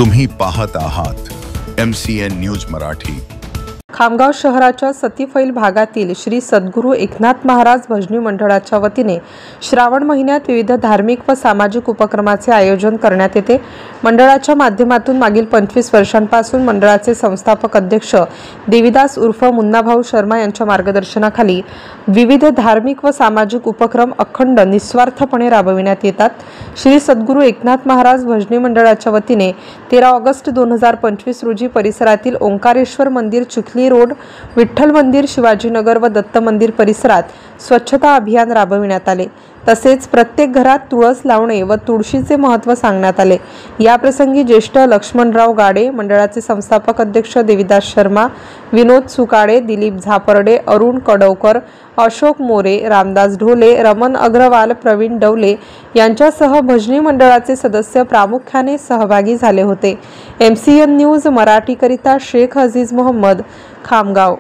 तुम्ही पाहत आहात MCN न्यूज मराठी। खामगाव शहराच्या सतीफैल भागातील श्री सद्गुरू एकनाथ महाराज भजनी मंडळाच्या वतीने श्रावण महिन्यात विविध धार्मिक व सामाजिक उपक्रमाचे आयोजन करण्यात येते। मंडळाच्या माध्यमातून मागील 25 वर्षांपासून मंडळाचे संस्थापक अध्यक्ष देवीदास उर्फ मुन्नाभाऊ शर्मा यांच्या मार्गदर्शनाखाली विविध धार्मिक व सामाजिक उपक्रम अखंड निस्वार्थपणे राबविण्यात येतात। श्री सद्गुरू एकनाथ महाराज भजनी मंडळाच्या वतीने 13 ऑगस्ट 2025 रोजी परिसरातील ओंकारेश्वर मंदिर, चिखली रोड, विठ्ठल मंदिर, शिवाजीनगर व दत्त मंदिर परिसरात स्वच्छता अभियान राबविण्यात आले। तसेच प्रत्येक घरात तुळस लावणे व तुळशीचे महत्त्व सांगण्यात आले। या प्रसंगी ज्येष्ठ लक्ष्मणराव गाडे, मंडळाचे संस्थापक अध्यक्ष देवीदास शर्मा, विनोद सुकाडे, दिलीप झापर्डे, अरुण कडवकर, अशोक मोरे, रामदास ढोले, रमन अग्रवाल, प्रवीण डवले यांच्यासह भजनी मंडळाचे सदस्य प्रामुख्याने सहभागी झाले होते। MCN न्यूज मराठी करिता शेख अजीज मोहम्मद, खामगाव।